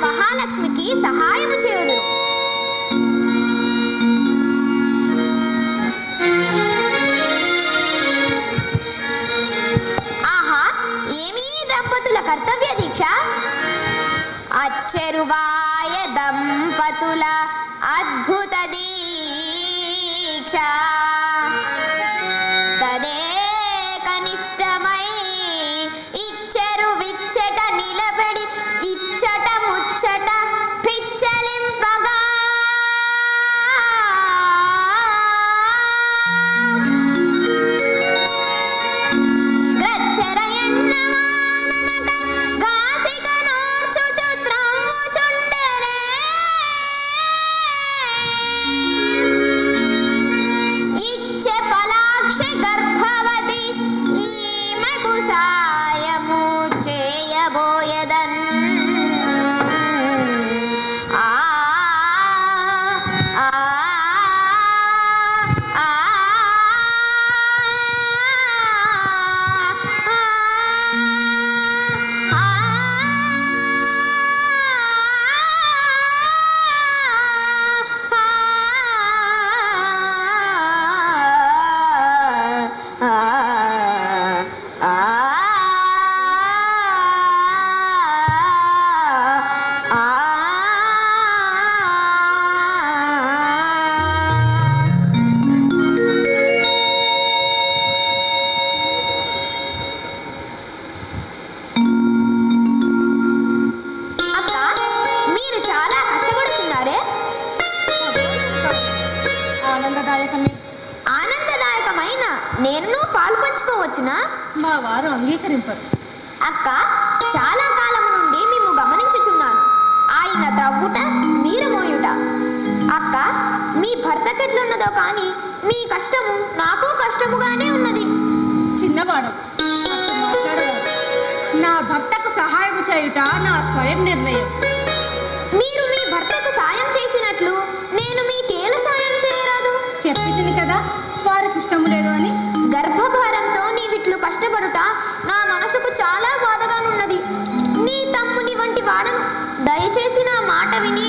మహాలక్ష్మికి సహాయము చేయుదును. ఆహా, ఏమీ దంపతుల కర్తవ్య దీక్ష! అచ్చెరువాయ దంపతుల అద్భుత దీక్ష తదే కనిష్టమై ఇచ్చెరు విచ్చట నిలబడి ఇచ్చట ముచ్చట పిచ్చలింపగా ఆనందదాయకమైన నేను పాలు పంచుకోవచ్చునా? మా వారు అంగీకరింపరు. అక్క, చాలా కాలము నుండి మేము గమనించుచున్నాను. ఆయన త్రవ్వుట మీరు మోయుట. అక్క, మీ భర్తకెట్లున్నదో కానీ మీ కష్టము నాకు కష్టముగానే ఉన్నది. చిన్నవాడు నా భర్తకు సహాయం చేయుట నా స్వయం నిర్ణయం. మీరు మీ భర్తకు సాయం చేసినట్లు నేను మీకేల సాయం చేయరాదు? చెప్పితిని కదా వారికి ఇష్టం లేదు అని. గర్భభారంతో నీవిట్లు కష్టపడుట నా మనసుకు చాలా బాధగానున్నది. నీ తమ్ముని వంటి వాడను. దయచేసి నా మాట విని.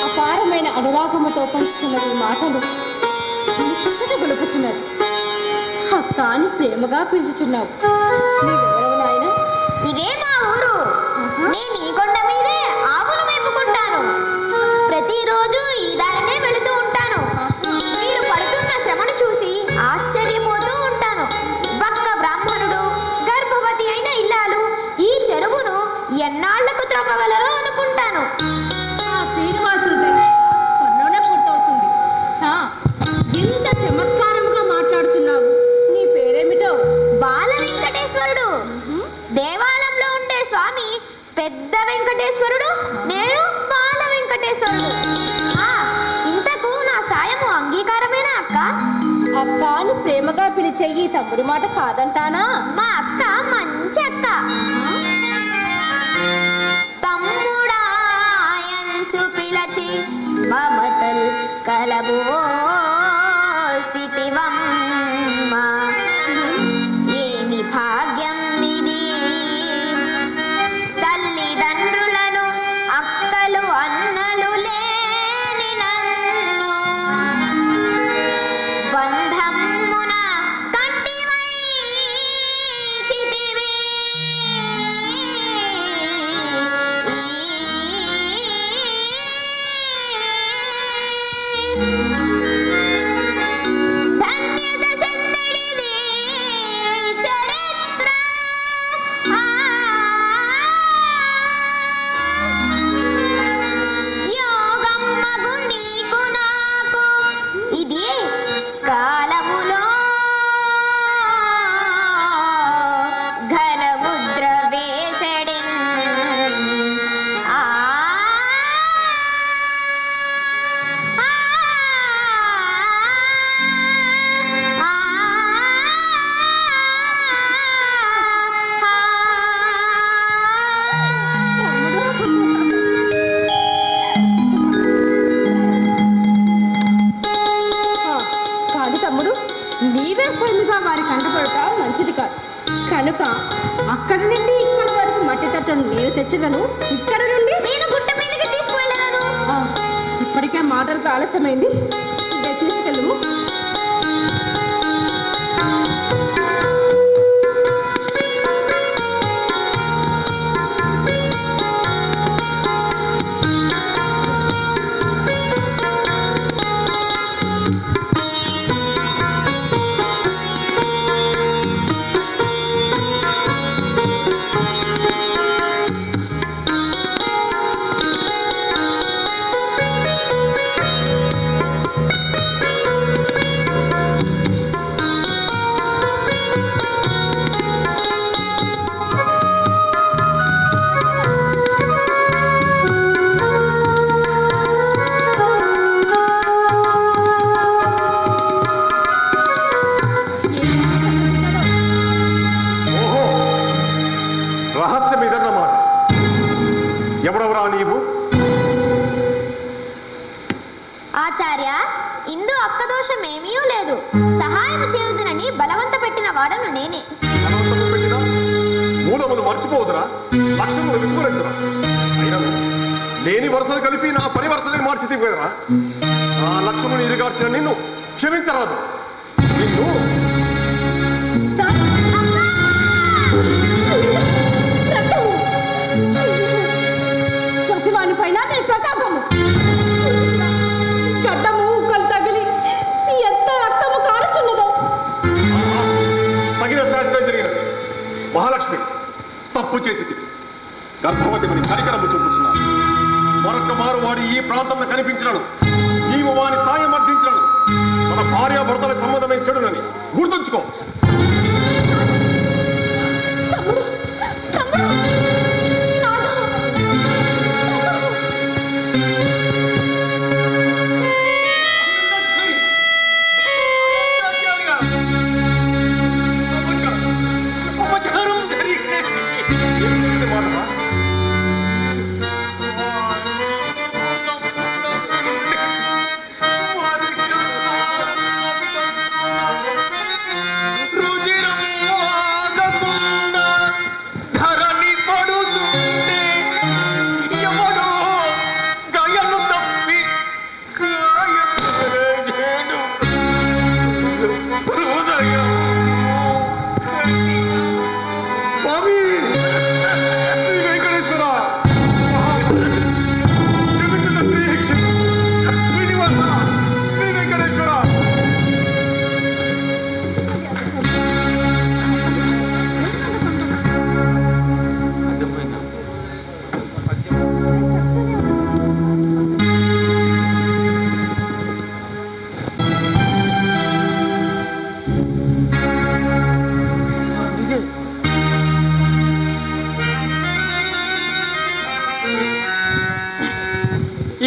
అపారమైన అనురాగముతో పంచుతున్న ఈ మాటలు ముచ్చట గొలుపుచున్నది. అక్క అని ప్రేమగా పిలుచుచున్నావు. నీవెవరవు నాయన? ఇదే మా ఊరు. నేను ఈ కొండ మీదే ఆవులు మేపుకుంటాను. ప్రతిరోజు ఈ దారినే వెళుతూ ఉంటాను. మీరు పడుతున్న శ్రమను చూసి ఆశ్చర్యపోతూ ఉంటాను. బక్క బ్రాహ్మణుడు, గర్భవతి అయిన ఇల్లాలు ఈ చెరువును ఎన్నాళ్లకు త్రవ్వగలరో అనుకుంటాను. శ్రీనివాసుడు కొన్నోనే పూర్తవుతుంది. ఇంత చమత్కారముగా మాట్లాడుచున్నావు. నీ పేరేమిటో? బాల వెంకటేశ్వరుడు. దేవాలయంలో ఉండే స్వామి పెద్ద వెంకటేశ్వరుడు, నేను బాల వెంకటేశ్వరుడు. ఇంతకు నా సాయము అంగీకారమేనా అక్క? అక్క అని ప్రేమగా పిలిచే ఈ తమ్ముడి మాట కాదంటానా? మా అక్క మంచి అక్క. తమ్ముడాయంచు పిలచి మమతల్ కలబోసితివమ్మ, ఏమి భాగ్యం ఇది! తల్లిదండ్రులను అక్కలు అన్నలు లేని నన్ను బంధమున కట్టివై చితివి. ధన్యత చెందడిది కట్టను నేను తెచ్చదను. ఇక్కడ నుండి నేను గుట్ట మీదకి తీసుకువెళ్ళను. ఇప్పటికే మాటలకు ఆలస్యమైంది. తీసుకెళ్ళము. ఆచార్య, ఇందు అక్కదోషమేమీ లేదు. సహాయం చేయుదునని బలవంత పెట్టిన వాడను నేనే. మూలములు మర్చిపోదురా, లక్ష్యములు విసుగురెద్దురా. లేని వరుసలు కలిపి నా పని వరుసలే మార్చి తిప్పేదరా. నా లక్ష్యమును ఇరుగార్చిన నిన్ను క్షమించరాదు. నిన్ను పసివాని పైన నీ ప్రతాపము, గడ్డము ఉక్కలు తగిలి ఎంత రక్తము కారుచున్నదో. తగిన శాస్త్రం జరిగినది. మహాలక్ష్మి తప్పు చేసి గర్భవతి అని కనికరము చూపుచున్నాను. మరొక్క మారు వాడు ఈ ప్రాంతంలో కనిపించినను నీవు వాని సాయం అర్థించినను మన భార్యాభర్తల సంబంధమే చెడునని గుర్తుంచుకో.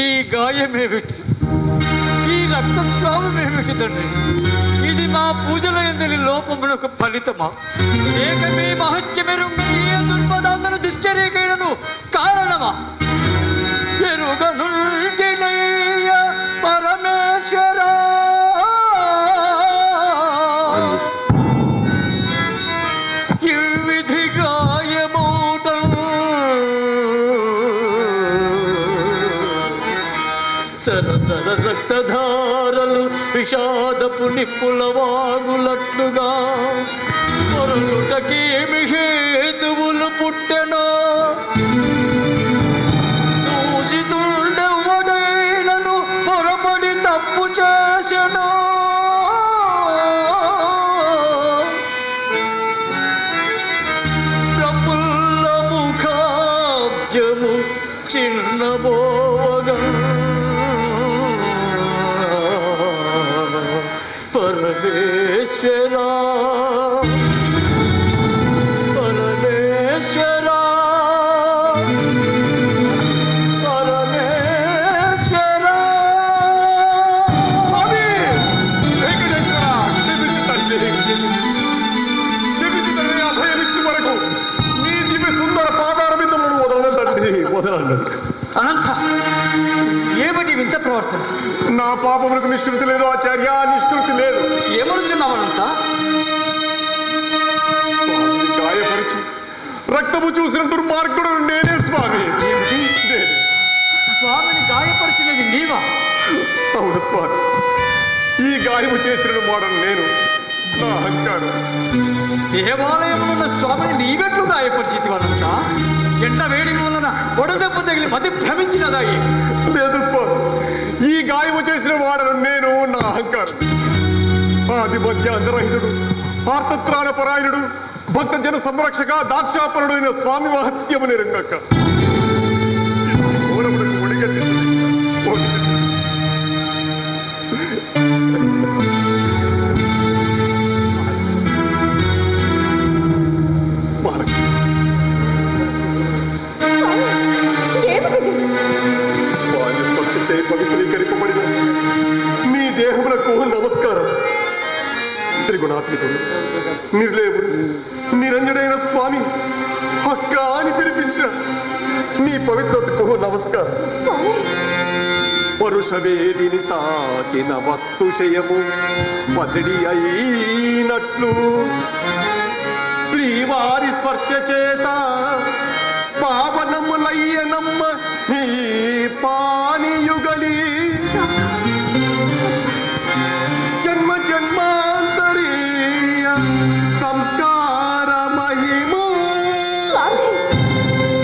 ఈ గాయమేమిటి, ఈ రక్తస్రావమేమిటి తండ్రి? ఇది మా పూజల ఎందరి లోపమునకు ఫలితమా? ఏకమే మహత్యమెరుంగని ఏ దుర్పదాలను దుశ్చర్యకైనను కారణమా? ఎరుగనుంటినయ్య పరమేశ్వరా, ఈ విధి గాయమూటం సరసర రక్తధారలు విషాదపు నిప్పుల వాగులట్లుగా పొరలుటకేమి హేతువులు పుట్టెనో దూషితుండెవడైనను పొరపడి తప్పు చేసెనో ప్రఫుల్ల ముఖాబ్జము చిన్నబోగా పరమేశ్వరా పరమేశ్వరా పరమేశ్వరా. స్వామి వెంకటేశ్వర, క్షమించు తండ్రి, క్షమించు తండ్రి. అభయమిచ్చు వరకు మీ దివ్య సుందర పాదార బిందులను వదలను తండ్రి, వదలను. అనంత, ఏమిటి వింత ప్రవర్తన? నా పాపములకు నిష్కృతి లేదు ఆచార్య, నిష్కృతి లేదు. ఏమనుచున్నావు అనంత? గాయపరిచి రక్తము చూసిన దుర్మార్గుడు నేనే స్వామి. ఏమిటి? స్వామిని గాయపరిచినది నీవా? అవును స్వామి, ఈ గాయము చేసిన వాడను నేను. నా అహంకారం. దేవాలయమున్న స్వామిని నీవెట్లు గాయపరిచితి అనంత? ఎండ వేడి వలన వడదెబ్బ తగిలి మతి భ్రమించినదాయి. లేదు స్వామి, ఈ గాయము చేసిన వాడను నేను. నా అహంకారం. ఆది మధ్యాంతరహితుడు, ఆర్తత్రాణపరాయణుడు, భక్త జన సంరక్షక, దాక్షాపరుడైన స్వామి మహత్యము నిరంగక మహాలక్ష్మి, స్వామి స్పర్శ చేయి పవిత్రీకరింపబడిన మీ దేహములకు నమస్కారం. త్రిగుణాతీతుడు, నిర్లేవుడు, నిరంజనైన స్వామి అక్క అని పిలిపించిన మీ పవిత్రతకు నమస్కారం. పరుషవేదిని తాకిన వస్తుశయము పసిడి అయినట్లు శ్రీవారి స్పర్శ చేత పావనములయ్యనమ్మ మీ పానియుగలి జన్మ జన్మాంతరీయ సంస్కార మహిమ.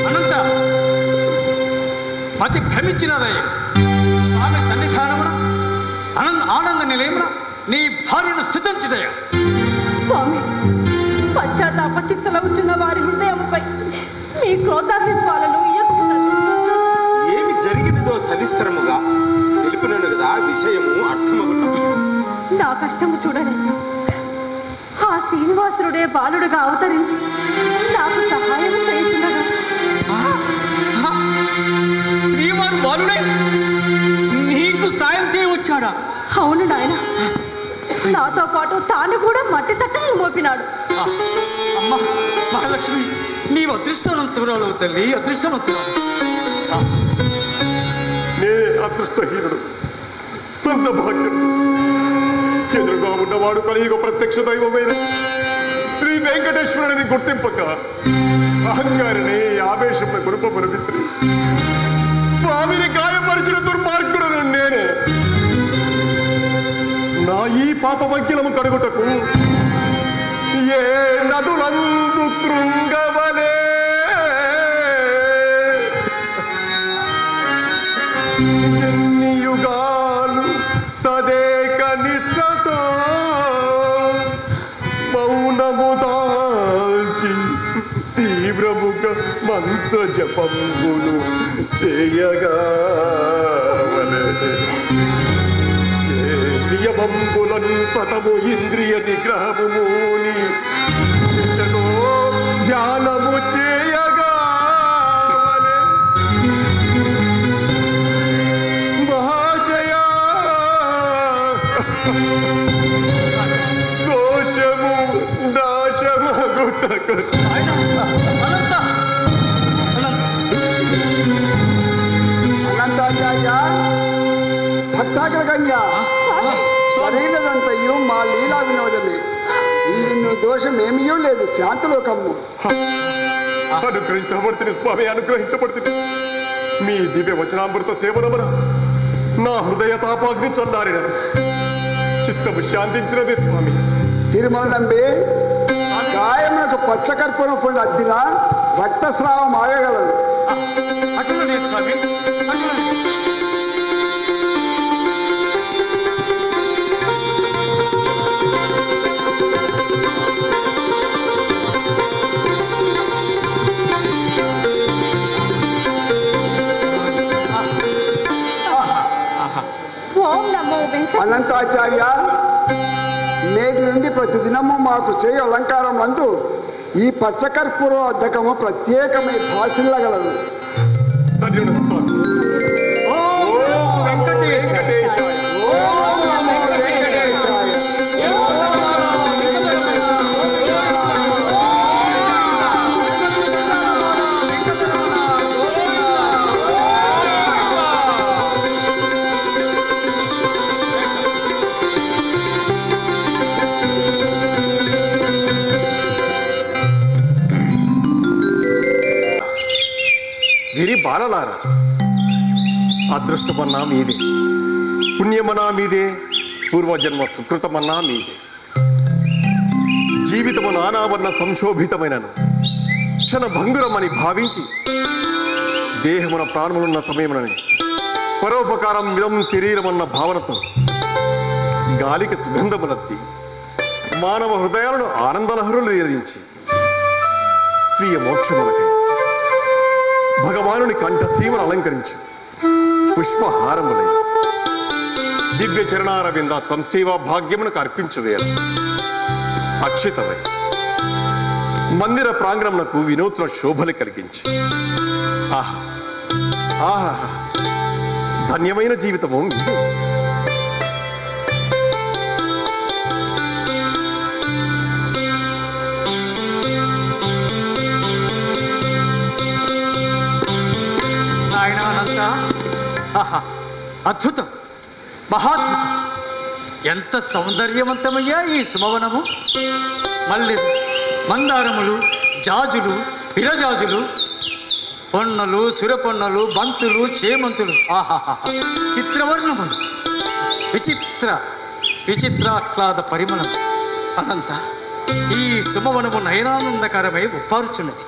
అనంత మతి భ్రమించినదయ్య. ఆమె సన్నిధానమున ఆనంద నిలయమున నీ భార్యను స్తుతించుదయ. స్వామి, పశ్చాత్తాప చిత్తలవుచున్న వారి హృదయంపై మీ క్రోధాగ్ని జ్వాలలు ఎక్కుతున్నది. ఏమి జరిగినదో సవిస్తరముగా తెలుపునను కదా విషయము అర్థమగుట. నా కష్టము చూడలేదు. ఆ శ్రీనివాసుడే బాలుడుగా అవతరించి నాకు సహాయం చేయుచున్నగా. శ్రీవారు బాలుడే నీకు సాయం చేయవచ్చాడా? అవును నాయన, నాతో పాటు తాను కూడా మట్టి తట్టలు మోపినాడు. అమ్మ మహాలక్ష్మి, నీవు అదృష్టవంతురాలు తల్లి, అదృష్టవంతురాలు. నేనే అదృష్టహీనుడు, అంత భాగ్యం. ఎదురుగా ఉన్నవాడు కలియుగ ప్రత్యక్ష దైవమైన శ్రీ వెంకటేశ్వరుడిని గుర్తింపక అహంకారిని ఆవేశంలో గురుపమును విసిరి స్వామిని గాయపరిచిన దుర్మార్గుడు నేనే. నా ఈ పాపవగ్గిలము కడుగుటకు ఏ నదులందు కృంగవలే ఎన్ని యుగాలు తదేక నిష్ఠతో మౌనము దాల్చి తీవ్రముగా మంత్ర జపంబులు చేయగా నియమంబులను సతము ఇంద్రియ నిగ్రహముని ధ్యానము చేయగా మహాశయ దోషము నాశమగుటకు అనంత అనంతాచార్య, భక్తాగ్రగణ్య, సరైనదంతయు మా లీలా వినోదమే. నిన్ను దోషమేమీ లేదు. శాంతలోకమ్ము. అనుగ్రహించబడుతుంది స్వామి, అనుగ్రహించబడుతుంది. మీ దివ్య వచనామృత సేవనమున నా హృదయ తాపాగ్ని చల్లారినది, చిత్తము శాంతించినది స్వామి. తిరుమల నంబి, గాయములకు పచ్చకర్పూరం పొడి అద్దిన రక్తస్రావం ఆగగలదు. అట్లనే స్వామి, అట్లనే. ఓం నమో వెంకట. అనంతాచార్య, నేటి నుండి ప్రతిదినము మాకు చేయ అలంకారం నందు ఈ పచ్చకర్పూర అద్దకము ప్రత్యేకమై భాషిల్లగలదు. ధన్యుడు స్వామి. ఓం వెంకటేశాయ. ఓం నమో వెంకటేశాయ. విరి బాలలారా, అదృష్టమన్నా మీదే, పుణ్యమన్నా మీదే, పూర్వజన్మ సుకృతమన్నా మీదే. జీవితము నానావర్ణ సంశోభితమైనను క్షణ భంగురమని భావించి దేహమున ప్రాణములున్న సమయమునని పరోపకారం మిదం శరీరమన్న భావనతో గాలికి సుగంధములత్తి మానవ హృదయాలను ఆనందలహరులు ఎరించి స్వీయ మోక్షములకై భగవానుని కంఠసీమను అలంకరించి పుష్పహారములై దివ్య చరణారవింద సంసేవా భాగ్యమునకు అర్పించువేళ అక్షితమై మందిర ప్రాంగణమునకు వినూత్న శోభలు కలిగించి ఆహా ఆహా ధన్యమైన జీవితము మీదే. నాయనానంతా అద్భుతం, మహాద్భుతం. ఎంత సౌందర్యవంతమయ్యా ఈ సుమవనము. మల్లెలు, మందారములు, జాజులు, విరజాజులు, పొన్నలు, సురపొన్నలు, బంతులు, చేమంతులు, ఆహాహా చిత్రవర్ణములు, విచిత్రాహ్లాద పరిమళం. అనంత ఈ సుమవనము నయనానందకరమై ఉప్పారుచున్నది.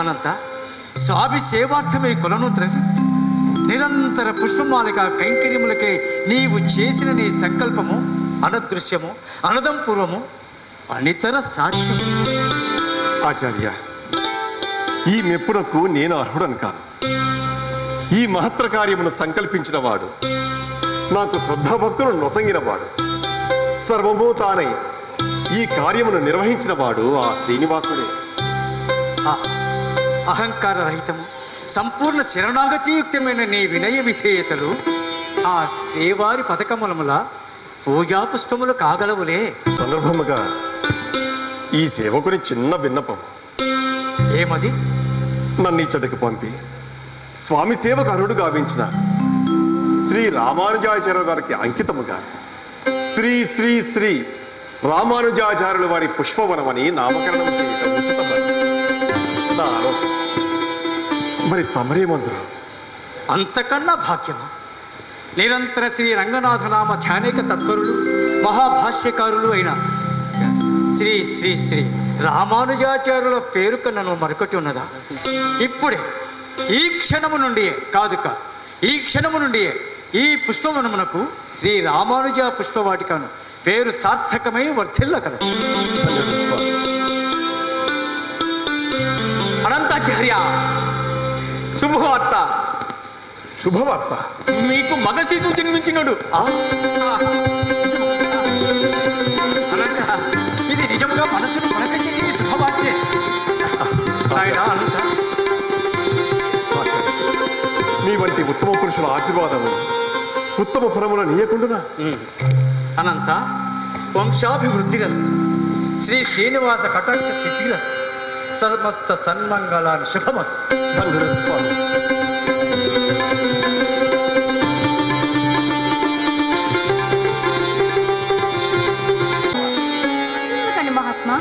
అనంత స్వామి సేవార్థమై కొలను త్రవి నిరంతర పుష్పమాలిక కైంకర్యములకై నీవు చేసిన నీ సంకల్పము అనదృశ్యము, అనదంపూర్వము, అనితర సాధ్యము. ఆచార్య, ఈ మెప్పునకు నేను అర్హుడను కాను. ఈ మహత్తర కార్యమును సంకల్పించిన వాడు, నాకు శ్రద్ధాభక్తులు నొసంగినవాడు, సర్వమూ తానై ఈ కార్యమును నిర్వహించిన వాడు ఆ శ్రీనివాసుడే. అహంకార రహితము, సంపూర్ణ శరణాగతియుక్తమైన నీ వినయ విధేయతలు ఆ శ్రీవారి పథకములముల పూజా పుష్పములు కాగలవులే. సందర్భముగా ఈ సేవకుని చిన్న విన్నపం. ఏమది? నన్ను ఇచ్చటికి పంపి స్వామి సేవకు అర్హుడు గావించిన శ్రీ రామానుజాచార్యుల గారికి అంకితముగా శ్రీ శ్రీ శ్రీ రామానుజాచార్యుల వారి పుష్పవనమని నామకరణం చేయటం ఉచితమని నా ఆలోచన. మరి తమరేమందరూ? అంతకన్నా భాగ్యము. నిరంతర శ్రీ రంగనాథనామ ధ్యానేక తత్పరులు, మహాభాష్యకారులు అయిన శ్రీ శ్రీ శ్రీ రామానుజాచార్యుల పేరు కన్నా మరొకటి ఉన్నదా? ఇప్పుడే ఈ క్షణము నుండియే ఈ క్షణము నుండియే ఈ పుష్పవనమునకు శ్రీ రామానుజ పుష్పవాటికను పేరు సార్థకమై వర్ధిల్ల కదా. అనంతాచార్య, శుభవార్త. శుభవార్త? మీకు మగ శిశువు జన్మించినడు. అనంత, ఇది నిజంగా మనసును పలకరించే శుభవార్తే. ఆయన అనంత, నీ వంటి ఉత్తమ పురుషుల ఆశీర్వాదము ఉత్తమ ఫలములు నీయకుండునా? అనంత, వంశాభివృద్ధిరస్తు, శ్రీ శ్రీనివాస కటాక్ష సిద్ధిరస్తు, సమస్త సన్మంగళాన్ని శుభమస్తు. ధన్యుడు స్వామి. మహాత్మా,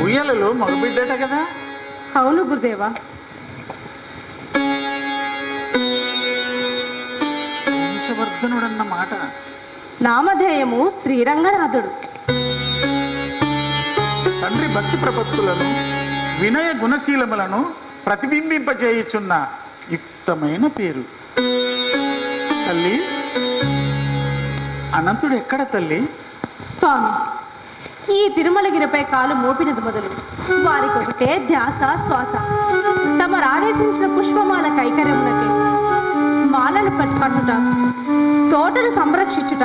ఉయ్యాలలో మగబిడ్డట కదా? అవును గురుదేవా. వంశవర్ధనుడన్న మాట. నామధేయము శ్రీరంగనాథుడు. తండ్రి భక్తి ప్రపత్తులను, వినయ గుణశీలములను ప్రతిబింబింపజేయుచున్న యుక్తమైన పేరు. తల్లి, అనంతుడు ఎక్కడ తల్లి? స్వామి, ఈ తిరుమలగిరిపై కాలు మోపినది మొదలు వారికి ఒకటే ధ్యాస శ్వాస. తమరు ఆదేశించిన పుష్పమాల కైకర్యములకే మాలను పట్టుకట్టుట, తోటను సంరక్షించుట,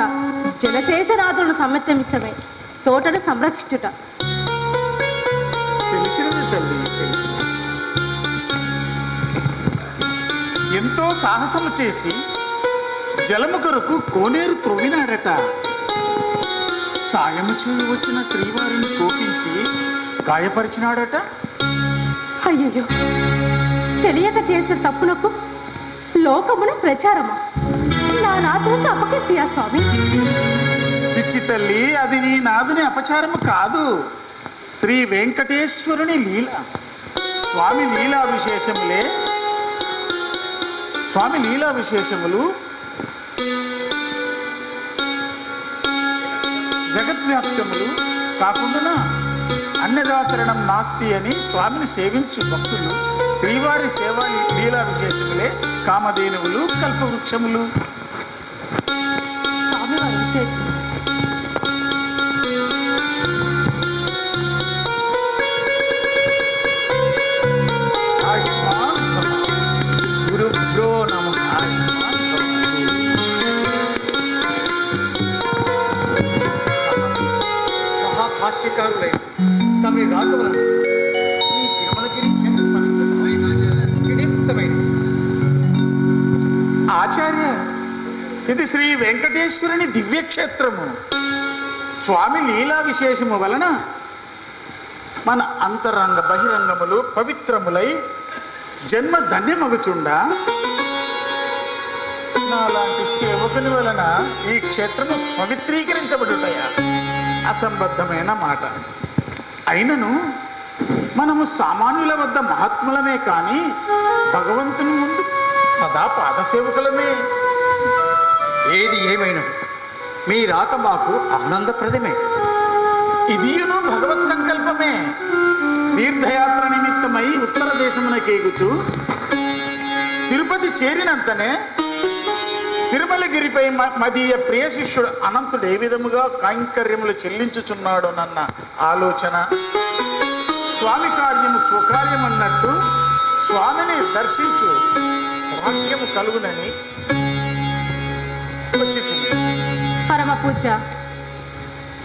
జలశేషనాథుడు సమ్మతమిచ్చమే తోటను సంరక్షించుట. తెలిసినది తల్లి, ఎంతో సాహసము చేసి జలము కొరకు కోనేరు త్రొవ్వినాడట. సాయము చేయి వచ్చిన శ్రీవారిని కోపించి గాయపరిచినాడట. అయ్యయ్యో, తెలియక చేసిన తప్పులకు లోకమున ప్రచారమా? నా నాథునికి అపకీర్తియా స్వామి? పిచ్చి తల్లి, అది నీ నాదుని అపచారము కాదు, శ్రీ వెంకటేశ్వరుని లీల. స్వామి లీలా విశేషములు జగద్వ్యాప్తములు కాకుండా అన్యదాశరణం నాస్తి అని స్వామిని సేవించు భక్తులు శ్రీవారి సేవా లీలా విశేషములే కామధేనువులు కల్పవృక్షములు. స్వామివారు విశేషం గురుభ్యో నమః. మహాభాష్యకారులైన తమని రాకవలన ఈ తిరుమలగిరి క్షేత్రం పవిత్రమైనది. ఆచార్య, ఇది శ్రీ వెంకటేశ్వరుని దివ్యక్షేత్రము. స్వామి లీలా విశేషము వలన మన అంతరంగ బహిరంగములు పవిత్రములై జన్మ ధన్యమగుచుండా నాలాంటి సేవకుని వలన ఈ క్షేత్రము పవిత్రీకరించబడుటయా అసంబద్ధమైన మాట. అయినను మనము సామాన్యుల వద్ద మహాత్ములమే కానీ భగవంతుని ముందు సదా పాదసేవకులమే. ఏది ఏమైనా మీ రాక మాకు ఆనందప్రదమే. ఇదియును భగవత్ సంకల్పమే. తీర్థయాత్ర నిమిత్తమై ఉత్తర దేశమునకేగుచు తిరుపతి చేరినంతనే తిరుమలగిరిపై మదీయ ప్రియ శిష్యుడు అనంతుడు ఏ విధముగా కైంకర్యములు చెల్లించుచున్నాడు నన్న ఆలోచన, స్వామి కార్యము స్వకార్యమన్నట్టు స్వామిని దర్శించు భాగ్యము కలుగునని వచ్చింది. పరమ పూజ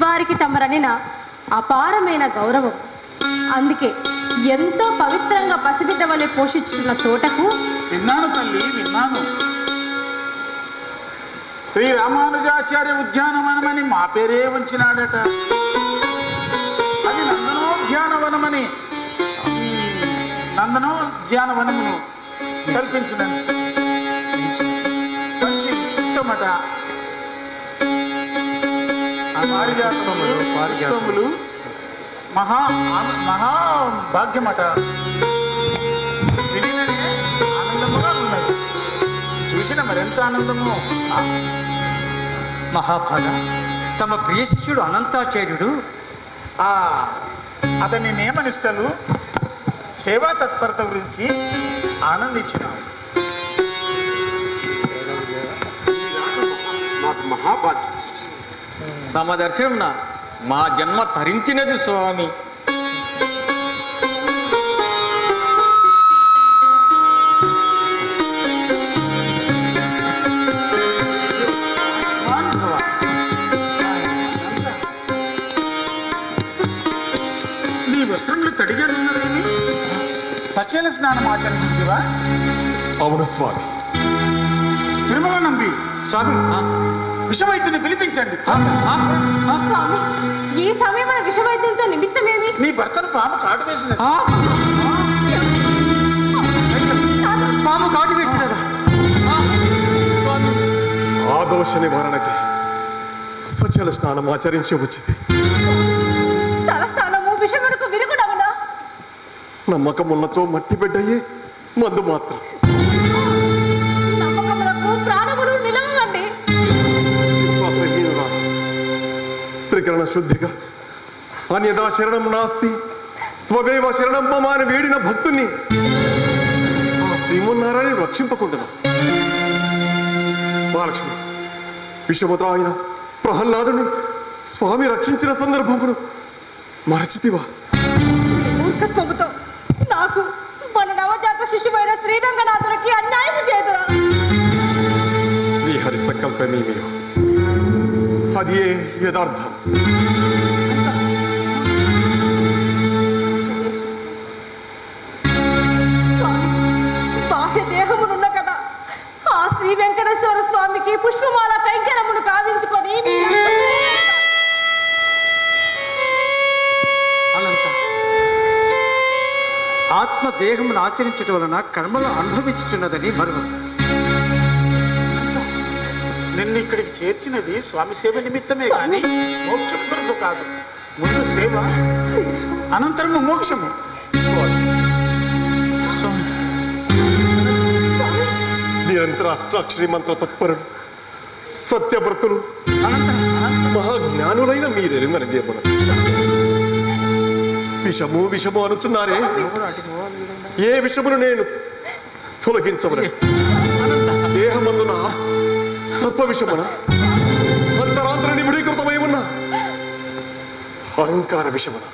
వారికి తమరనిన అపారమైన గౌరవం. అందుకే ఎంతో పవిత్రంగా పసిబిడ్డ వలె పోషించున్న తోటకు విన్నాను తల్లి, విన్నాను. శ్రీ రామానుజాచార్య ఉద్యానవనమని మా పేరే ఉంచినాడట. అది నందనోద్యానవనమని నందనోద్యానవనమును కల్పించిన మంచి ఇష్టమట. పారిజాతములు మహాభాగ్యమట. వినినే ఆనందముగా ఉన్నది. చూసిన మరెంత ఆనందము. మహాభాగ తమ ప్రియ శిష్యుడు అనంతాచార్యుడు అతని నియమనిష్టలు సేవా తత్పరత గురించి ఆనందించినాడు. మాకు మహాభాగ్యం. తమ దర్శనం మా జన్మ తరించినది స్వామి. నీ వస్త్రములు తడిగనున్నదేమి? సచల స్నానం ఆచరించిదివా? అవును స్వామి. తిరుమల నంబి స్వామి విషవైద్యుని పిలిపించండి. స్వామి, ఈ సమయమైన విషవైద్యంతో నిమిత్తమేమి? నీ భర్తను పాము కాటు వేసినది. పాము కాటు వేసినదా? ఆ దోష నివారణకి సచల స్నానం ఆచరించి వచ్చింది. తలస్థానము విషమునకు విరుగుడవునా? నమ్మకం ఉన్నచో మట్టి బిడ్డయ్యే మందు మాత్రం. నమ్మకములకు ప్రాణములు నిలవండి. విశ్వాసహీనురా, త్రికరణ శుద్ధిగా అన్యదా శరణం నాస్తి త్వమేవ శరణం మమ అని వేడిన భక్తుని ఆ శ్రీమన్నారాయణ రక్షింపకుండా మహాలక్ష్మి విషమతాయిన ప్రహ్లాదుని స్వామి రక్షించిన సందర్భమును మరచితివా? మూర్ఖత్వముతో నాకు మన నవజాత శిశువైన శ్రీరంగనాథునికి అన్యాయం చేదురా. శ్రీహరి సంకల్పమేమియో అది యథార్థం. స్వామి, బాహ్య దేహమునున్న కదా ఆ శ్రీ వెంకటేశ్వర స్వామికి పుష్పమాల కైంకర్యమును కావించుకొని అనంత ఆత్మదేహమును ఆచరించడం వలన కర్మలు అనుభవించుతున్నదని మరుగు. నిన్ను ఇక్కడికి చేర్చినది స్వామి సేవ నిమిత్తమే కానీ మోక్షం కొరకు కాదు. ముందు సేవ, అనంతరము మోక్షము. నిరంతర అష్టాక్షరి మంత్ర తత్పరులు సత్యవ్రతులు మహాజ్ఞానులైన మీరెరుగని దేవుడు విషము విషము అనుచున్నారే, ఏ విషమును నేను తొలగించవలే? దేహమందున సర్ప విషమున అంతరాంతర నిబిడీకృతమై ఉన్న అహంకార విషమున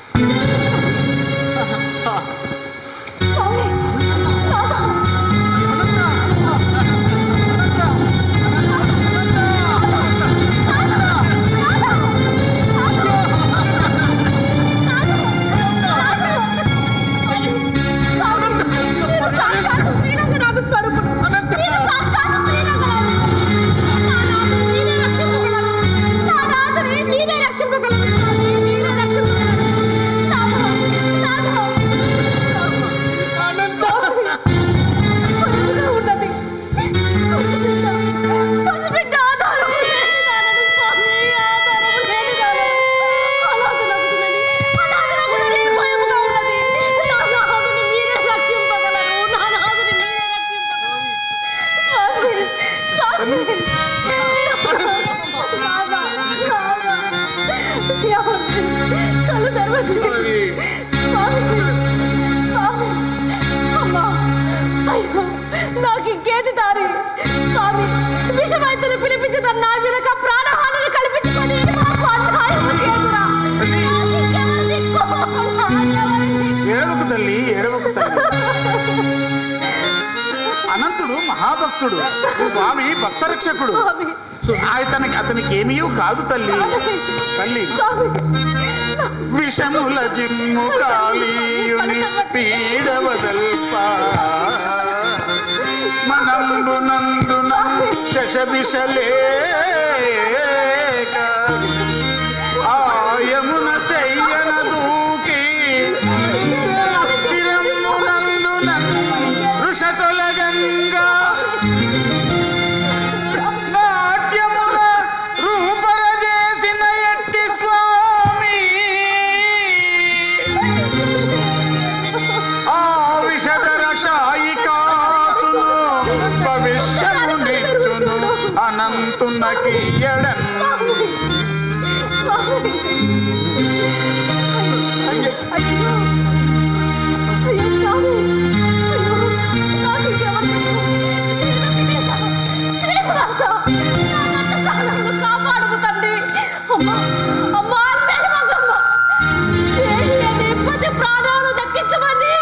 నాకు ఇంకేది దారి స్వామి? విషమైతులు పిలిపించదన్న నా వెనక ప్రాణహానిని కల్పించుకొని ఏడవకు తల్లి, ఏడవకు తల్లి. అనంతుడు మహాభక్తుడు, స్వామి భక్తరక్షకుడు. అతనికి ఏమీ కాదు తల్లి. తల్లి విషముల జిమ్ము కాళీయుని పీడవదల్ప మనంబు నందున శశబిషలేక ఆయమున చెయ్యన దూకి చిరమునందున ఋషతొలగంగా నాట్యమున రూపరజేసిన ఎట్టి స్వామి ఆ విషధర శాయికాచును భవిష్యము నిచ్చును అనంతునకియడన్. ప్రాణాలు దక్కించమని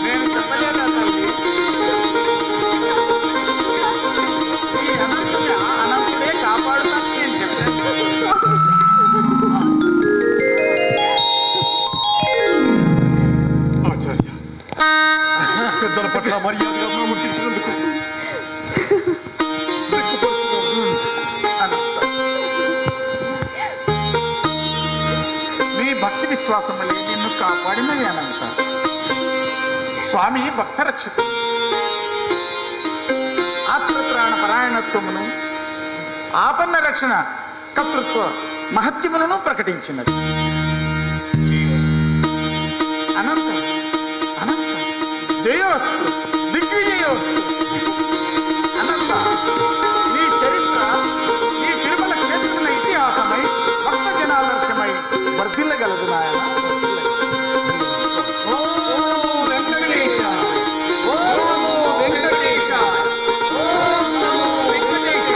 నేను చెప్పలేదా తల్లి? ఈ అనంతుడే కాపాడుతాను నేను చెప్పలేదు. ఆచార్య, పెద్దల పట్ల మర్యాదగా ప్రవర్తించినందుకు నీ భక్తి విశ్వాసం వల్ల నిన్ను కాపాడినవి అనంత. స్వామి భక్తరక్షకుడు, ఆత్మప్రాణ పరాయణత్వమును ఆపన్న రక్షణ కర్తృత్వ మహత్యములను ప్రకటించినది. అనంత అనంత జయోస్తు, దిగ్విజయోస్తు. అనంత నీ చరిత్ర, నీ తిరుమల క్షేత్రముల ఇతిహాసమై భక్త జనాదర్శమై వర్ధిల్లగలదు నాయన. వెంకటేశ, వెంకటేశ, వెంకటేశ.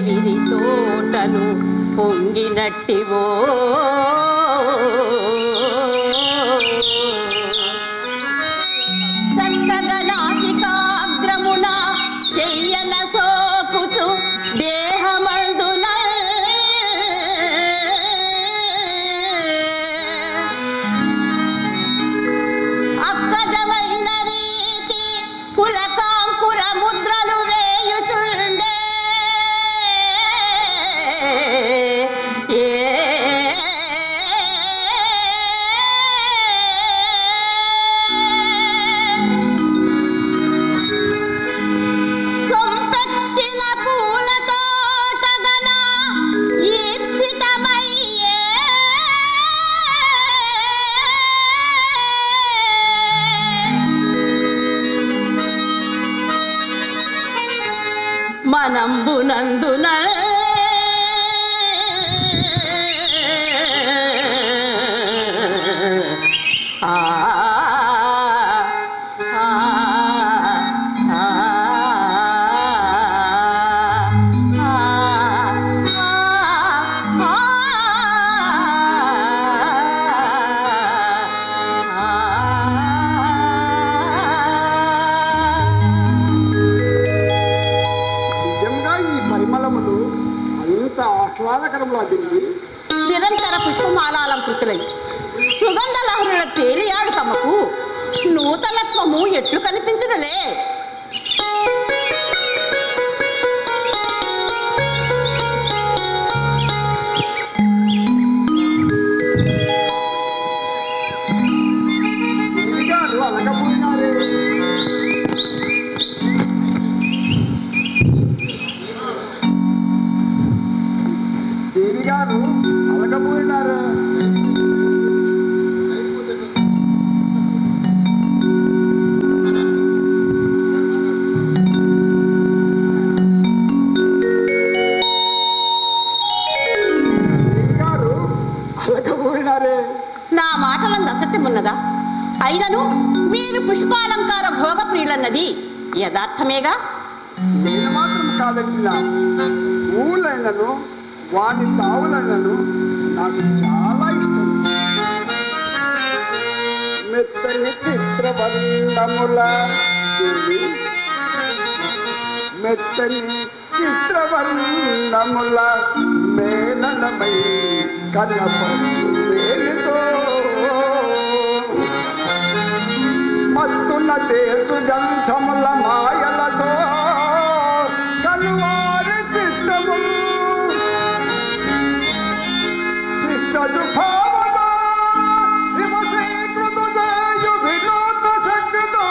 విధి తోటలు పొంగినట్టివో చక్కగా నాసికాగ్రమున చెయ్యన సోకుచు దేహమందున అక్కజమైన రీతి కులకాంకుర ముద్రలు వేయుచుండే సొంపెక్కిన పూల తోటగన ఈప్సితమయ్యే మనంబునందున ఆ నిజంగా ఈ పరిమళములు అంత ఆహ్లాదకరంలా దేవి. నిరంతర పుష్పమాలాలంకృతులై సుగంధ లహరుల తేలియాడు తమకు నూతనత్వము ఎట్లు కనిపించునులే. దేవి గారు అలగపోయినారే. దేవి గారు అలగపోయినారే. దేవి గారు అలగపోయినారే. నా మాటలందు అసత్యమున్నదా? అయినను మీరు పుష్పాలంకార భోగ ప్రియులన్నది యథార్థమేగా. నేను మాత్రం కాదంటున్నా. పూలైనను వాని తావులైనను నాకు చాలా ఇష్టం. మెత్తని చిత్రవర్ణముల దేవి, మెత్తని చిత్రవర్ణముల మేననమై కన్నపడు వేలితో మత్తున దేశు గంధముల మాయలతో కనువారి చిత్తము చిత్తదు భావద విమసీకృత చేయు వినోద శక్తితో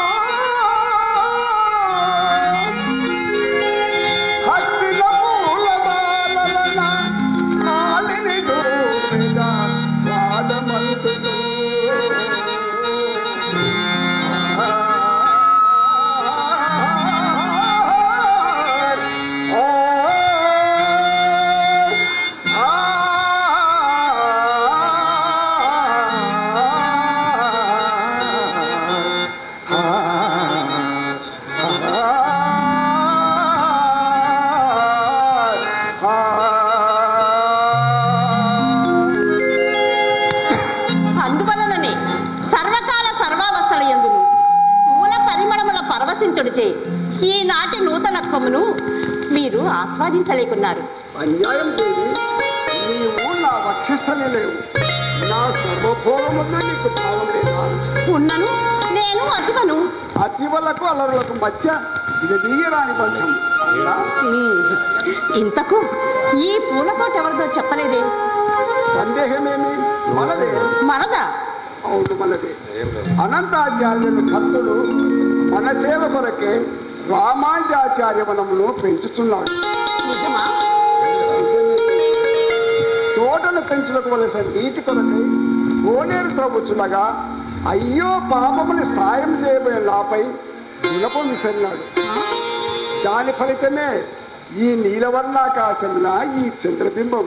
హత్తిన పూల బాలలన కాలిని దూరిద వాదమంతుతూ అందువలననే సర్వకాల సర్వావస్థల యందును పూల పరిమళముల పరవశించుడిచే ఈనాటి నూతనత్వమును మీరు ఆస్వాదించలేకున్నారు. అన్యాయం దేవి, నీవు నా వక్షస్థలే లేవు. నా సర్వభోగమున్న నీకు భావం లేదా? ఉన్నను నేను అతివను. అతివలకు అలరులకు మధ్య విడదీయరాని బంధం అవునా? ఇంతకు ఈ పూలతోటి ఎవరిదో చెప్పలేదే? సందేహమేమి? మనదే. మనదా? అవును, మనదే. అనంతాచార్యులు భక్తుడు మన సేవ కొరకే రామానుజాచార్యవనమును పెంచుతున్నాడు. నిజమా? తోటను పెంచుకోవలసిన నీటి కొరకై కోనేరు త్రవ్వుచుండగా అయ్యో పాపముని సాయం చేయబోయే నాపై గుణపం విసరినాడు. దాని ఫలితమే ఈ నీలవర్ణాకాశంలో ఈ చంద్రబింబం.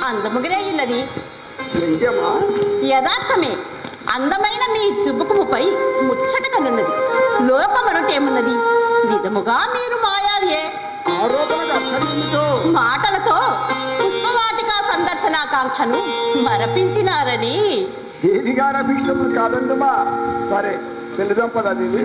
అందముగానే ఉన్నది. ఎంగమా? యథార్థమే. అందమైన మీ చుబ్బుకుముపై ముచ్చట కనున్నది. లోకమరుటేమున్నది? నిజముగా మీరు మాయావియే. ఆరోపణకు అర్థం ఏమిటో? మాటలతో పుష్పవాటిక సందర్శనాకాంక్షను మరపించినారని. దేవి గారి అభిష్టములు కాదందమ్మా. సరే వెళదాం పదా దేవి.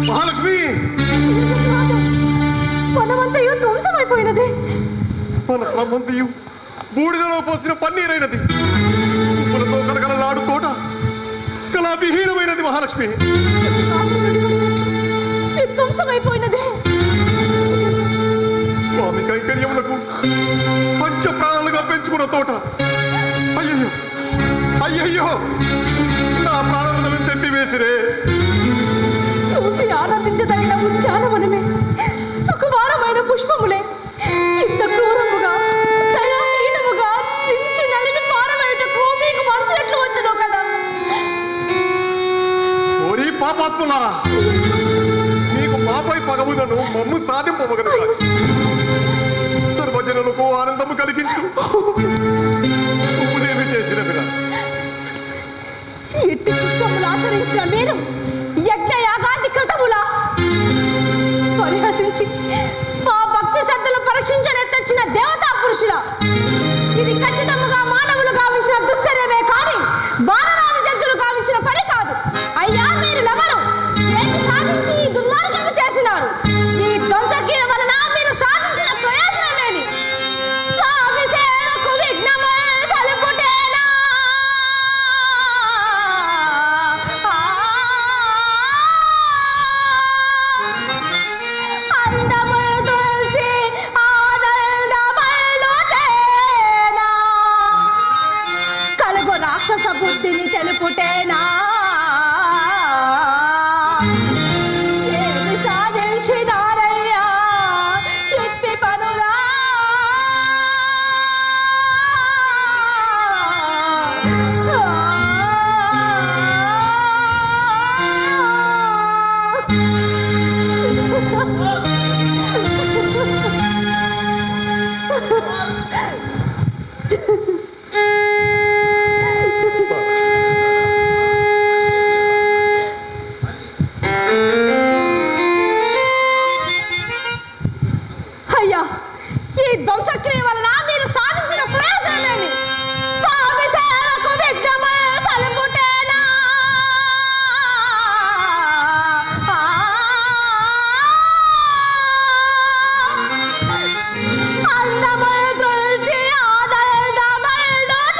మహాలక్ష్మి, మనమంతయు ధ్వంసమైపోయినది. మన శ్రమంతయు బూడిదలో పోసిన పన్నీరైనది. పులతో కలకలలాడు తోట కళావిహీనమైనది. మహాలక్ష్మి, ధ్వంసమైపోయినది. స్వామి కైంకర్యములకు పంచ ప్రాణాలుగా పెంచుకున్న తోట అయ్యయ్యో అయ్యయ్యో నా ప్రాణాలను తెప్పి వేసిరే. చూసి ఆనందించదగిన ఉద్యానవనమే, సుకుమారమైన పుష్పములే ఇంత క్రూరముగా దయాహీనముగా చించి నలిమి పారవేయుటకు మీకు మనసు ఎట్లు వచ్చును కదా. ఓరి పాపాత్ములారా, మీకు పాపై భగవులను మమ్ము సాధింపవగలగా సర్వజనులకు ఆనందము కలిగించు. నువ్వులేమి చేసిన ఎట్టి కుற்றములు ఆచరించిన మీరు యజ్ఞ యాగాది కృతములా పరిహసించి మా భక్తి శ్రద్ధలు పరీక్షించనెత్తిన దేవతా పురుషుల ఇది ఖచ్చితంగా మానవులు గావించిన దుశ్చర్యమే కానీ వానరాని జంతువులు గావించిన పని కాదు. అయ్యా మీరు లెవరు ఏమి సాధించి ఈ దుర్మార్గము చేసినారు? ఈ ధ్వంసకీయ వలన మీరు సాధించిన ప్రయోజనమేమి? స్వామి సేవకు విఘ్నము సలుపుటేనా? అందములు తులసి ఆనందమల్లుటేనా? కలుగు రాక్షస బుద్ధిని తెలుపుటేనా? ఏమి సాధించినారయ్యా ఎట్టి పనులా? అయ్యా ఈ ధ్వంసక్రియ వలన మీరు సాధించిన ప్రయోజనమేమి? స్వామి సేవకు విఘ్నము సలుపుటేనా? అందములు తులసి ఆనందమల్లుటేనా?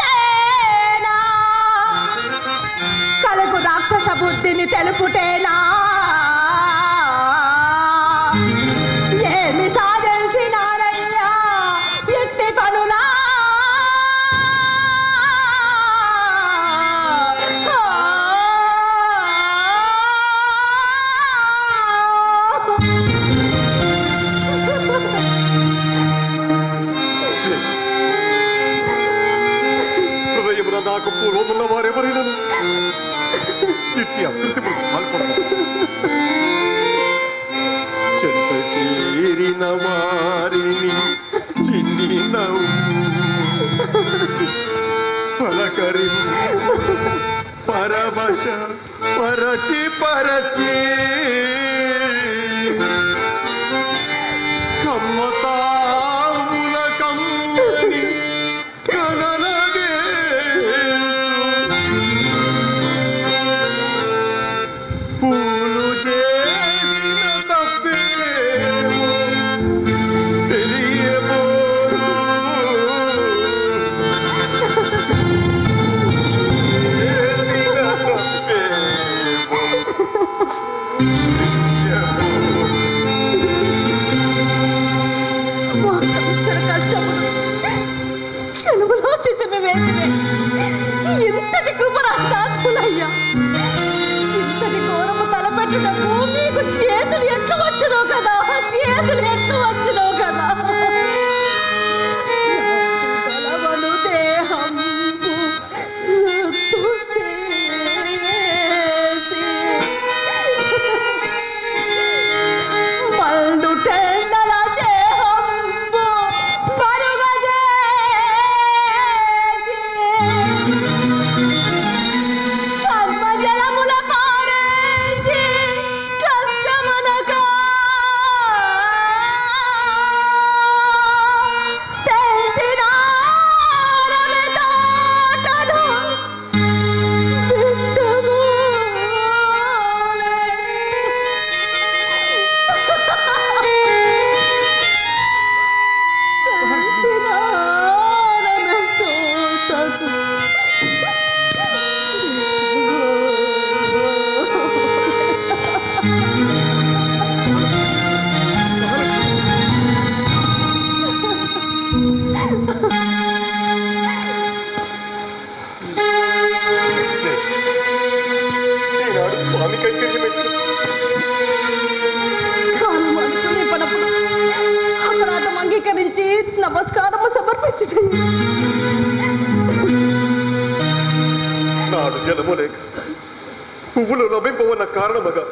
కలుగు రాక్షస బుద్ధిని తెలుపుటేనా? ఏమి సాధించినారయ్యా ఎట్టి పనులా? హృదయమున నాకు పూర్వమున్న వారెవరైనా ఇట్టి అకృతిము పాల్పడతారు. చెంత చేరిన వారిని చిన్న పలకరి పరవశ పరచి పరచి కమ్మతాముల కమ్మని కనలగే పూలు చేసిన తప్పేమో తెలియబోదు. చేసిన తప్పేమో మా సంవత్సర కష్టములు క్షణములో చిత్తమే వేసినే ఎంతటి కృపరాత్మయ్యా! ఇంతటి ఘోరము తలపెట్టుటకు మీకు చేతులు ఎట్లు వచ్చునో కదా, చేతులు ఎట్లు వచ్చునో కదా. బలవను దేహంబు లుత్తు చేసి మల్లుటెండల దేహంబు బరుగజేసి కర్మజలముల పారేసి కష్టమనక తెంచిన రవి తోటను ఈనాడు స్వామి కైంకర్యం ఎట్లు? కాలం అనుకునే పడప్పుడు అపరాధం అంగీకరించి నమస్కారము సమర్పించుట నాడు జలము లేక పువ్వులు లభింపవన్న కారణముగా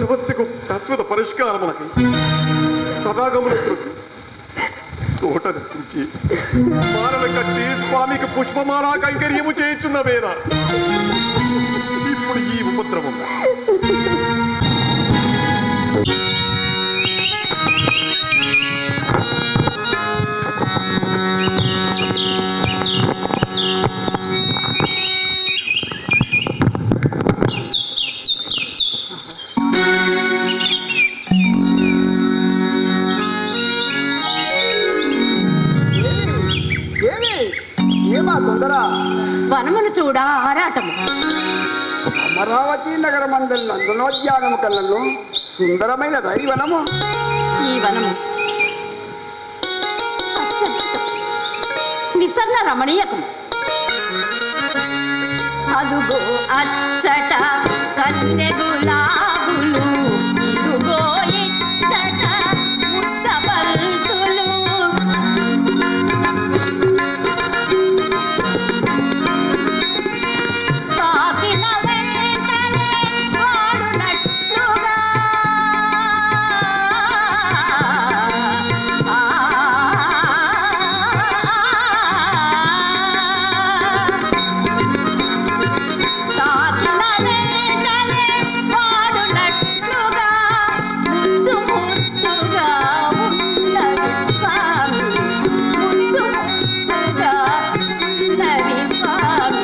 సమస్యకు శాశ్వత పరిష్కారములకై తడాగములకు తోట నచ్చించి మాలలు కట్టి స్వామికి పుష్పమాలా కైంకర్యము చేయుచున్నవేనా? ఇప్పుడు ఈ ఉపద్రవం ఏమా తొందర? వనమును చూడా ఆరాటము. అమరావతి నగర మందలి నందనోద్యానము కళ్ళను సుందరమైన దైవనము. ఈ వనము నిసర్ణ రమణీయకము. అదుగో అచ్చట కన్నె గులాబులు, ఇదుగో ఇచ్చట ముద్దబంతులు. తాకిన వెంటనే వాడునట్లుగా తాకిన వెంటనే వాడునట్లుగా ముద్దు ముద్దుగా ఉన్నది స్వామి, ముద్దు ముద్దుగా ఉన్నది స్వామి.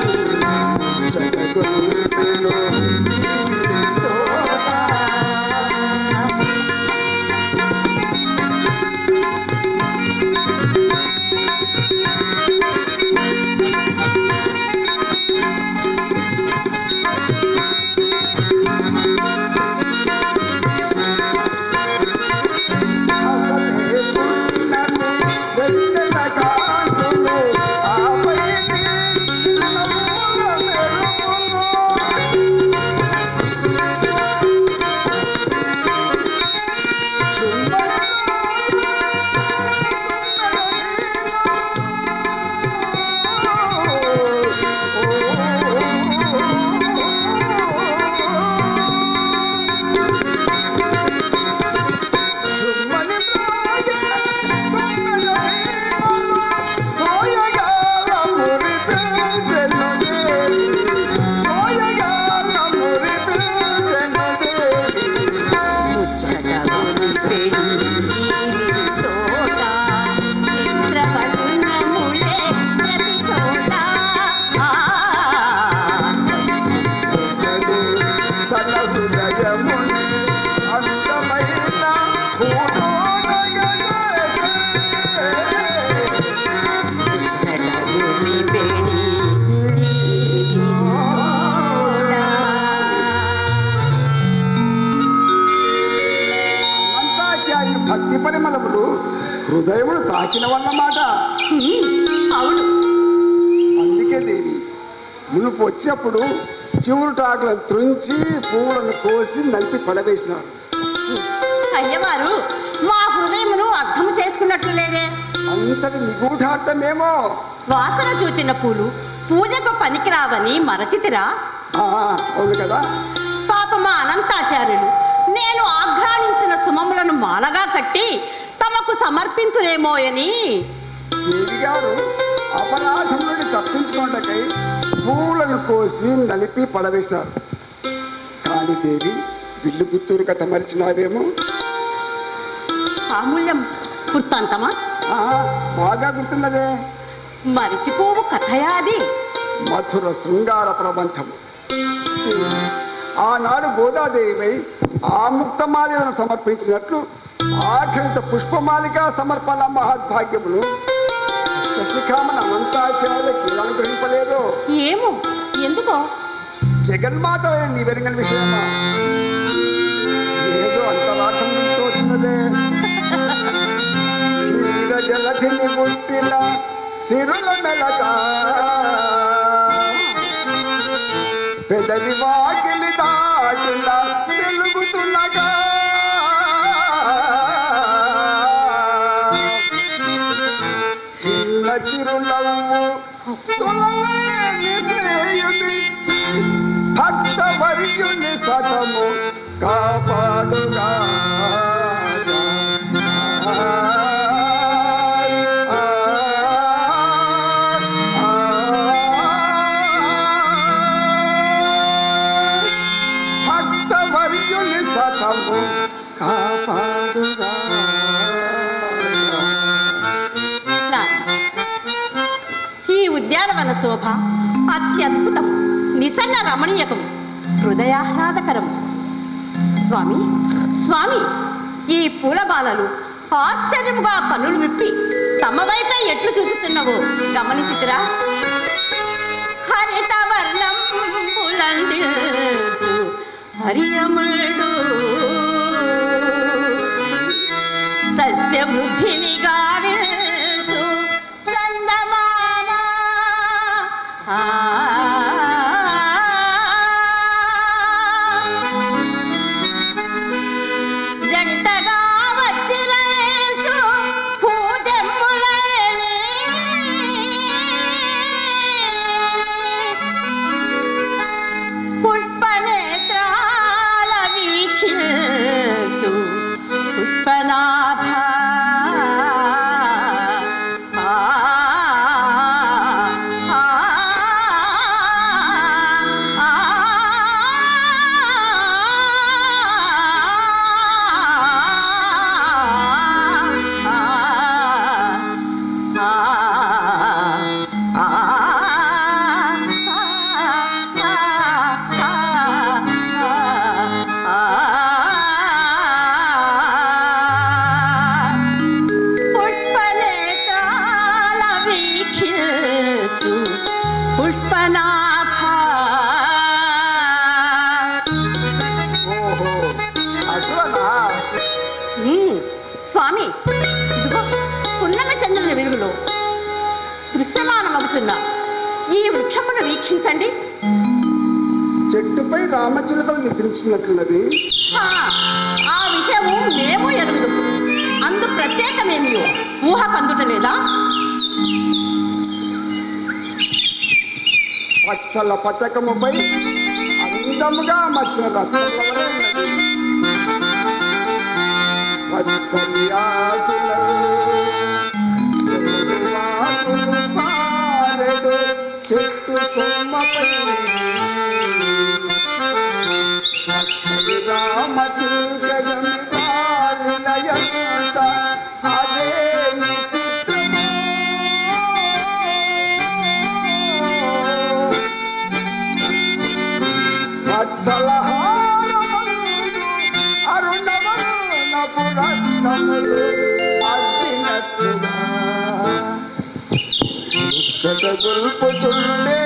భక్తి పరిమళములు హృదయమును తాకినవన్నమాట. అవును. అందుకే దేవి మునుపు వచ్చినప్పుడు చివురుటాకులను త్రుంచి పువ్వులను కోసి నలిపి పడవేసినారు. అయ్యవారు మా హృదయమును అర్థం చేసుకున్నట్లు లేదే. అంతటి నిగూఢార్థమేమో. వాసన చూచిన పూలు పూజకు పనికిరావని మరచితిరా? అవును కదా. పాప మా అనంతాచార్యులు నేను ఆఘ్రానించిన సుమములను మాలగా కట్టి తమకు సమర్పించునేమోయని దేవి గారు అపరాధం నుండి తప్పించుకోవటకై పూలను కోసి నలిపి పడవేసినారు. కానీ దేవి విల్లు గుత్తూరు కథ మరిచినావేమో. అమూల్యం వృత్తాంతమా? బాగా గుర్తున్నదే. మరిచిపోవు కథయా అది? మధుర శృంగార ప్రబంధము. ఆనాడు గోదాదేవిపై ఆ ముక్తమాలికను సమర్పించినట్లు ఆఖరిత పుష్పమాలిక సమర్పణ మహద్భాగ్యమును శశికామన అనంతాచార్యులకి అనుగ్రహింపలేదు. ఏమో ఎందుకో? జగన్మాత నీ వెరిగిన విషయమా? ఏదో అంతరాటంతో వచ్చినదే. క్షీర జలధిని పుట్టిన సిరుల మెలగా పెదవి వాకిలి దాటిన వెలుగుతున్నగా చిన్న చిరునవ్వు భక్త వర్యుని సతము కాపాడు. శోభ అత్యద్భుతం, నిసన్న రమణీయకం, హృదయాహ్లాదకరం. స్వామి స్వామి, ఈ పూలబాలలు ఆశ్చర్యముగా కన్నులు విప్పి తమ వైపే ఎట్లు చూస్తున్నావో గమనించితిరా? హరితవర్ణం హరియముడు సస్యవృద్ధిని గావించు చందమామ. జంటగా వచ్చి రైచు పూజములని పుష్పనేత్రాల వీక్షించు పుష్పనాథ. స్వామి, ఇదిగో పున్నమి చంద్రుని వెలుగులో దృశ్యమానమవుతున్న ఈ వృక్షమును వీక్షించండి. చెట్టుపై రామచిలుకలు నిద్రించినట్లున్నది. ఆ విషయము మేము ఎరుగుదు. అందు ప్రత్యేకమేమియో ఊహ కందుటలేదా? పచ్చల పతకముపై అందముగా మచ్చ రత్నములవలె ఉన్నది. పచ్చని ఆకులలో ఆకులు పారెడు చెట్టు కొమ్మపై పచ్చని రామచిలుకగని వాలినయంత అదేమి చిత్రమో. పచ్చల హారములు అరుణవరుణపు రత్నములు అద్దినట్టుగా ముచ్చట గొల్పుచుండే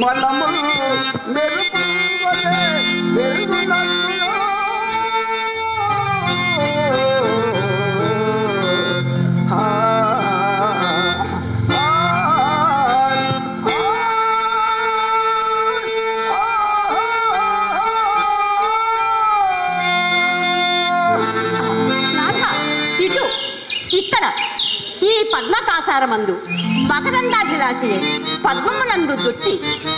మనము మెరుపు వలె మెరుగునట్టుగా. ఇటు ఇక్కడ ఈ పద్మకాసారమందు మకరందాభిలాషయే పద్మమునందు దుట్టి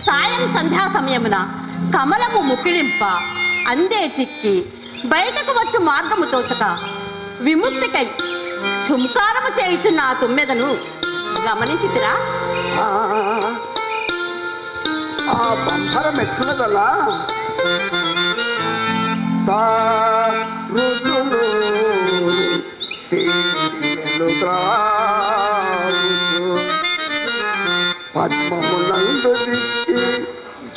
సాయం సంధ్యా సమయమున కమలము ముకిలింప అందే చిక్కి బయటకు వచ్చు మార్గము తోచక విముక్తికై చుంకారము చేయుచున్న ఆ తుమ్మెదను గమనించితిరా? ఆ బంపరం ఎట్లున్నదలా? రుచులు తీయలు త్రావుచు పద్మమునందు దిక్కి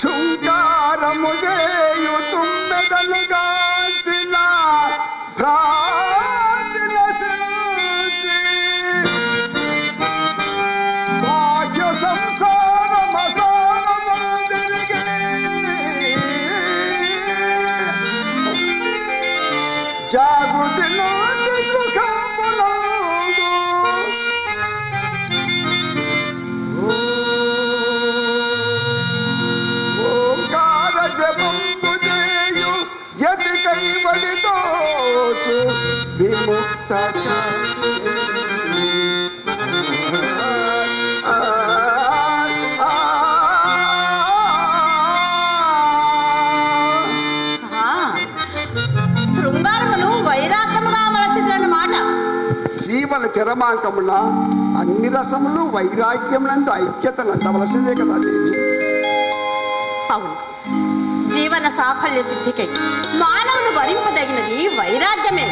ఝుంకారము చేయు తుమ్మెదను గాంచిన భ్రాంతిన సృష్టి భాగ్య సంసార మసారమందిరిగి జాగృతి నుండి సుఖములందు ఓంకార జపంబు చేయు యతి కైవడితోచు విముక్త శృంగారమును వైరాగ్యముగా వలసిదన్నమాట. జీవన చరమాంకమున అన్ని రసములు వైరాగ్యమునందు ఐక్యతను అందవలసిందే కదా దేవి. అవును, జీవన సాఫల్య సిద్ధికై మానవులు వరింపదగినది వైరాగ్యమే.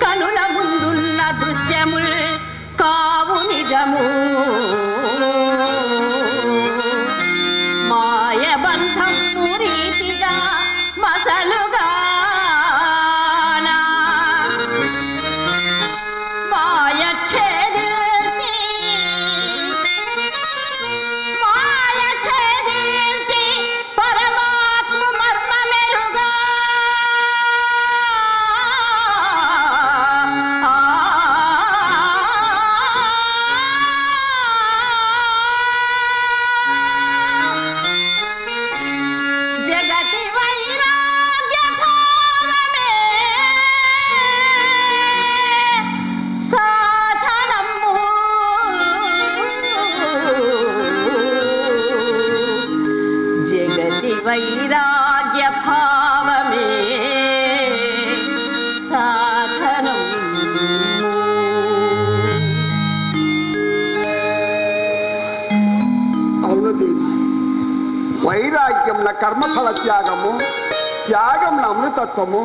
కనుల ముందున్న దృశ్యముల్ కావుని వైరాగ్యంన కర్మఫల త్యాగము, త్యాగంన అమృతత్వము,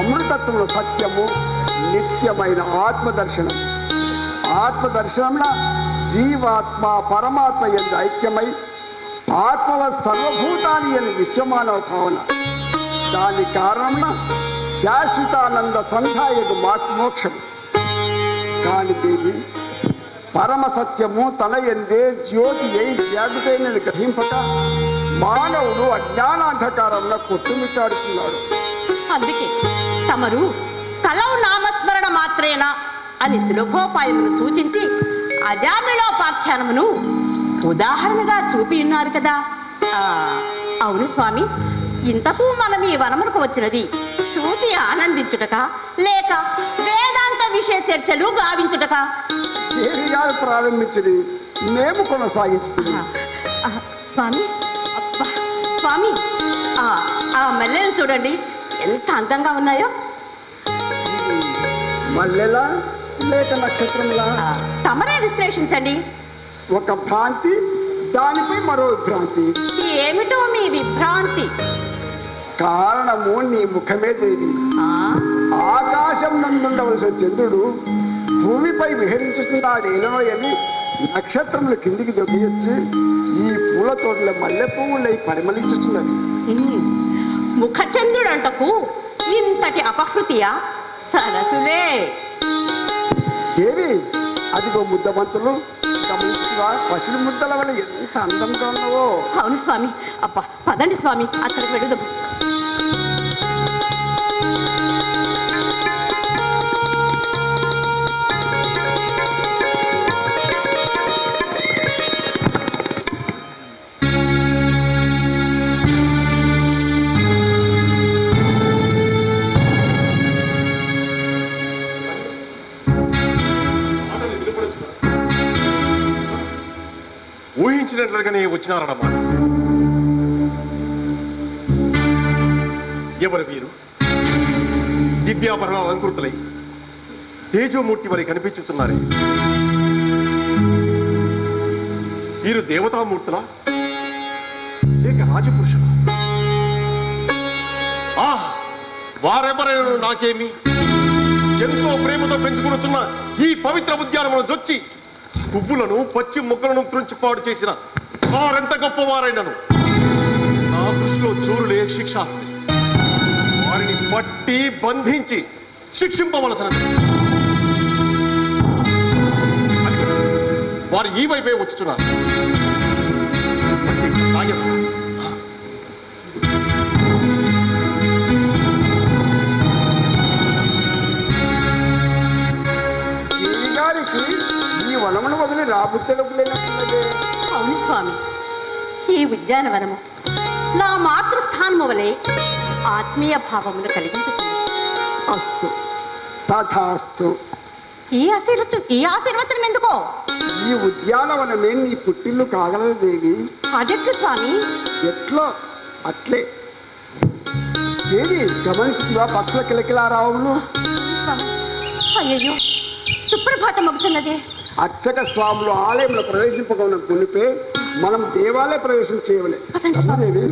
అమృతత్వంలో సత్యము, నిత్యమైన ఆత్మదర్శనం. ఆత్మదర్శనంలో జీవాత్మ పరమాత్మ ఎందు ఐక్యమై ఆత్మవ సర్వభూతాన్ని అని విశ్వమానవ భావన. దాని కారణంగా శాశ్వతానంద సంధాయకు మోక్షం. కాని దేవి పరమ సత్యము తన ఎందే జ్యోతి అయి జాగ్రత్తైన గ్రహింపక మానవుడు అజ్ఞానాంధకారంలో కొట్టుమిట్టాడుతున్నాడు. అందుకే తమరు కలవు నామస్మరణ మాత్రేనా అని సులభోపాయమును సూచించి అజామిళోపాఖ్యానమును ఉదాహరణగా చూపి ఉన్నారు కదా. అవును స్వామి, ఇంతకు మనం ఈ వనములకు వచ్చినది చూసి ఆనందించుటక లేక వేదాంత విషయ చర్చలు గావించుటక? దేవి గారు ప్రారంభించింది మేము కొనసాగించుతున్నాం. స్వామి, అబ్బా స్వామి, ఆ మల్లెలు చూడండి ఎంత అందంగా ఉన్నాయో. మల్లెలా లేక నక్షత్రంలా? తమరే విశ్లేషించండి. ఒక భ్రాంతి, దానిపై మరో విభ్రాంతి. ఏమిటో మీ విభ్రాంతి? కారణము నీ ముఖమే దేవి. ఆకాశం నందుండవలసిన చంద్రుడు భూమిపై విహరించుతున్నాడేనో అని నక్షత్రములు కిందికి దొబ్బియొచ్చి ఈ పూల తోటల మల్లె పువ్వులై పరిమళించుతున్నవి. ముఖచంద్రుడంటకు ఇంతటి అపహృతియా? సరసులే దేవి, అదిగో ముద్దబంతులు గమనిస్తున్నా, పసిడి ముద్దల వల్ల ఎంత అందంగా ఉన్నావో. అవును స్వామి. అబ్బా పదండి స్వామి, అక్కడికి వెళుదాం. ఊహించినట్లుగానే వచ్చినారన్నమాట. ఎవరు వీరు? దివ్యాభరణ అలంకృతులై తేజోమూర్తి వారి కనిపించుతున్నారే. వీరు దేవతామూర్తులా లేక రాజపురుషులా? వారెవరైనా నాకేమి? ఎంతో ప్రేమతో పెంచుకుని ఈ పవిత్ర ఉద్యానమును జొచ్చి పువ్వులను పచ్చి మొక్కలను త్రుంచిపాడు చేసిన వారెంత గొప్పవారైనను నా దృష్టిలో చూరులే శిక్ష. వారిని పట్టి బంధించి శిక్షింపవలసినది. వారు ఈ వైపే వచ్చుతున్నారు. ఈ వనమును వదిలి రాబుద్దలకు లేనట్లున్నదే. అవును స్వామి, ఈ ఉద్యానవనము నా మాతృస్థానము వలె ఆత్మీయ భావమును కలిగించుతుంది. అస్తు తథాస్తు. ఈ ఆశీర్వచనం ఎందుకో? ఈ ఉద్యానవనమే నీ పుట్టిల్లు కాగలదు దేవి. అదెట్లు స్వామి? ఎట్లో అట్లే దేవి. గమనించుగా పక్షుల కిలకిలారావులు. అయ్యో, సుప్రభాతం అవుతున్నదే. అర్చక స్వాములు ఆలయంలో ప్రవేశింపకుండా గునిపే మనం దేవాలయ ప్రవేశం చేయవలే. దేవి